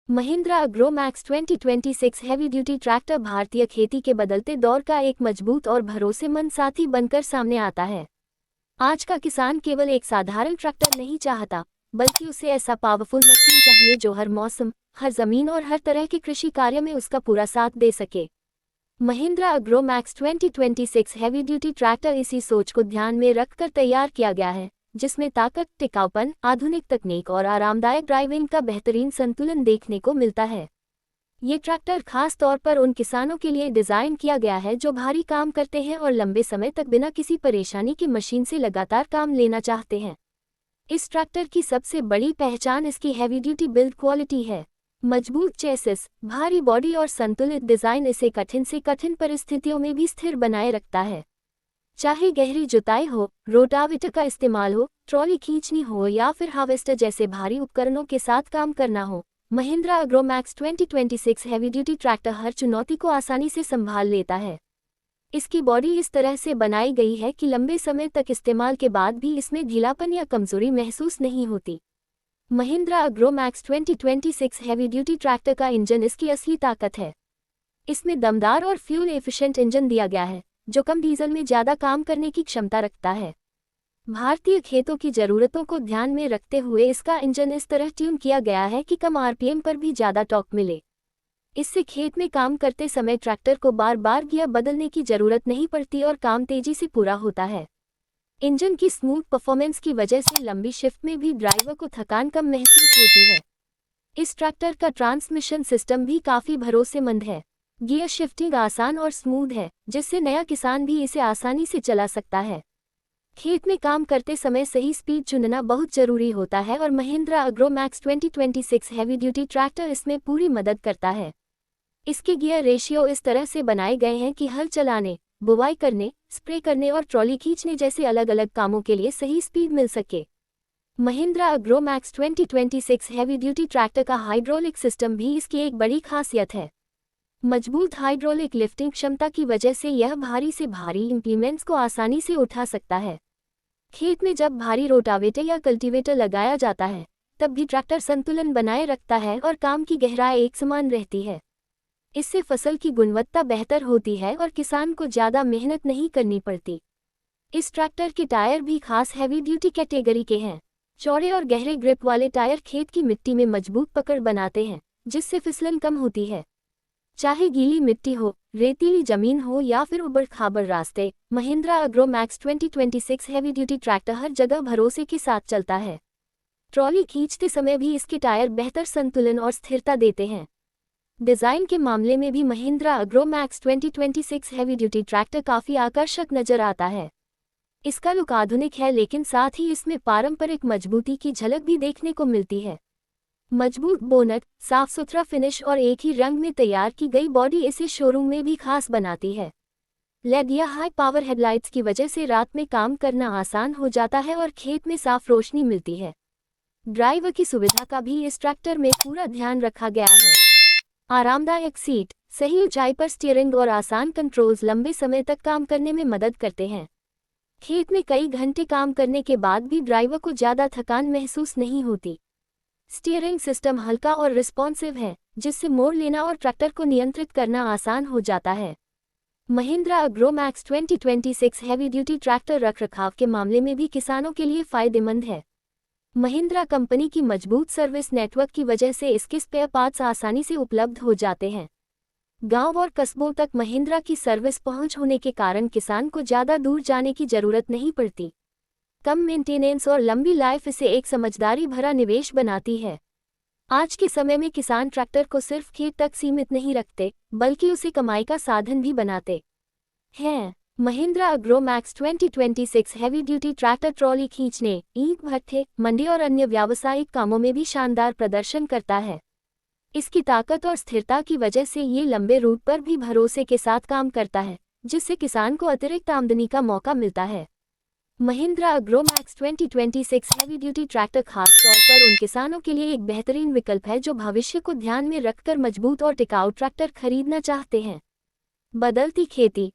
Mahindra agro max 2026 heavy duty tractor भारतीय खेती के बदलते दौर का एक मजबूत और भरोसेमंद साथी बनकर सामने आता है। आज का किसान केवल एक साधारण ट्रैक्टर नहीं चाहता, बल्कि उसे ऐसा पावरफुल मशीन चाहिए जो हर मौसम, हर जमीन और हर तरह के कृषि कार्य में उसका पूरा साथ दे सके। Mahindra agro max 2026 heavy duty tractor इसी सोच को ध्यान में रखकर तैयार किया गया है, जिसमें ताकत, टिकाऊपन, आधुनिक तकनीक और आरामदायक ड्राइविंग का बेहतरीन संतुलन देखने को मिलता है। ये ट्रैक्टर खास तौर पर उन किसानों के लिए डिज़ाइन किया गया है जो भारी काम करते हैं और लंबे समय तक बिना किसी परेशानी की मशीन से लगातार काम लेना चाहते हैं। इस ट्रैक्टर की सबसे बड़ी पहचान इसकी हैवी ड्यूटी बिल्ड क्वालिटी है। मजबूत चेसिस, भारी बॉडी और संतुलित डिज़ाइन इसे कठिन से कठिन परिस्थितियों में भी स्थिर बनाए रखता है। चाहे गहरी जुताई हो, रोटावेटर का इस्तेमाल हो, ट्रॉली खींचनी हो या फिर हार्वेस्टर जैसे भारी उपकरणों के साथ काम करना हो, Mahindra agro max 2026 heavy duty tractor हर चुनौती को आसानी से संभाल लेता है। इसकी बॉडी इस तरह से बनाई गई है कि लंबे समय तक इस्तेमाल के बाद भी इसमें ढीलापन या कमजोरी महसूस नहीं होती। Mahindra agro max 2026 heavy duty tractor का इंजन इसकी असली ताकत है। इसमें दमदार और फ्यूल एफिशिएंट इंजन दिया गया है, जो कम डीजल में ज़्यादा काम करने की क्षमता रखता है। भारतीय खेतों की ज़रूरतों को ध्यान में रखते हुए इसका इंजन इस तरह ट्यून किया गया है कि कम आरपीएम पर भी ज़्यादा टॉर्क मिले। इससे खेत में काम करते समय ट्रैक्टर को बार बार गियर बदलने की ज़रूरत नहीं पड़ती और काम तेजी से पूरा होता है। इंजन की स्मूथ परफॉर्मेंस की वजह से लंबी शिफ्ट में भी ड्राइवर को थकान कम महसूस होती है। इस ट्रैक्टर का ट्रांसमिशन सिस्टम भी काफ़ी भरोसेमंद है। गियर शिफ्टिंग आसान और स्मूथ है, जिससे नया किसान भी इसे आसानी से चला सकता है। खेत में काम करते समय सही स्पीड चुनना बहुत ज़रूरी होता है और Mahindra agro max 2026 heavy duty tractor इसमें पूरी मदद करता है। इसके गियर रेशियो इस तरह से बनाए गए हैं कि हल चलाने, बुवाई करने, स्प्रे करने और ट्रॉली खींचने जैसे अलग अलग कामों के लिए सही स्पीड मिल सके। Mahindra agro max 2026 heavy duty tractor का हाइड्रोलिक सिस्टम भी इसकी एक बड़ी खासियत है। मजबूत हाइड्रोलिक लिफ्टिंग क्षमता की वजह से यह भारी से भारी इंप्लीमेंट्स को आसानी से उठा सकता है। खेत में जब भारी रोटावेटर या कल्टीवेटर लगाया जाता है, तब भी ट्रैक्टर संतुलन बनाए रखता है और काम की गहराई एक समान रहती है। इससे फसल की गुणवत्ता बेहतर होती है और किसान को ज़्यादा मेहनत नहीं करनी पड़ती। इस ट्रैक्टर के टायर भी खास हैवी ड्यूटी कैटेगरी के हैं। चौड़े और गहरे ग्रिप वाले टायर खेत की मिट्टी में मजबूत पकड़ बनाते हैं, जिससे फिसलन कम होती है। चाहे गीली मिट्टी हो, रेतीली जमीन हो या फिर उबड़-खाबड़ रास्ते, Mahindra agro max 2026 heavy duty tractor हर जगह भरोसे के साथ चलता है। ट्रॉली खींचते समय भी इसके टायर बेहतर संतुलन और स्थिरता देते हैं। डिज़ाइन के मामले में भी Mahindra agro max 2026 heavy duty tractor काफ़ी आकर्षक नजर आता है। इसका लुक आधुनिक है, लेकिन साथ ही इसमें पारंपरिक मजबूती की झलक भी देखने को मिलती है। मजबूत बोनट, साफ सुथरा फिनिश और एक ही रंग में तैयार की गई बॉडी इसे शोरूम में भी खास बनाती है। लेड या हाई पावर हेडलाइट्स की वजह से रात में काम करना आसान हो जाता है और खेत में साफ रोशनी मिलती है। ड्राइवर की सुविधा का भी इस ट्रैक्टर में पूरा ध्यान रखा गया है। आरामदायक सीट, सही ऊंचाई पर स्टीयरिंग और आसान कंट्रोल्स लंबे समय तक काम करने में मदद करते हैं। खेत में कई घंटे काम करने के बाद भी ड्राइवर को ज़्यादा थकान महसूस नहीं होती। स्टीयरिंग सिस्टम हल्का और रिस्पॉन्सिव है, जिससे मोड़ लेना और ट्रैक्टर को नियंत्रित करना आसान हो जाता है। Mahindra agro max 2026 heavy duty tractor रखरखाव के मामले में भी किसानों के लिए फ़ायदेमंद है। महिंद्रा कंपनी की मजबूत सर्विस नेटवर्क की वजह से इसके स्पेयर पार्ट्स आसानी से उपलब्ध हो जाते हैं। गांव और कस्बों तक महिंद्रा की सर्विस पहुंच होने के कारण किसान को ज़्यादा दूर जाने की ज़रूरत नहीं पड़ती। कम मेंटेनेंस और लंबी लाइफ इसे एक समझदारी भरा निवेश बनाती है। आज के समय में किसान ट्रैक्टर को सिर्फ खेत तक सीमित नहीं रखते, बल्कि उसे कमाई का साधन भी बनाते हैं। Mahindra agro max 2026 heavy duty tractor trolley खींचने, ईंट भट्ठे, मंडी और अन्य व्यावसायिक कामों में भी शानदार प्रदर्शन करता है। इसकी ताकत और स्थिरता की वजह से ये लंबे रूट पर भी भरोसे के साथ काम करता है, जिससे किसान को अतिरिक्त आमदनी का मौका मिलता है। Mahindra agro max 2026 heavy duty tractor खास तौर पर उन किसानों के लिए एक बेहतरीन विकल्प है जो भविष्य को ध्यान में रखकर मजबूत और टिकाऊ ट्रैक्टर खरीदना चाहते हैं। बदलती खेती,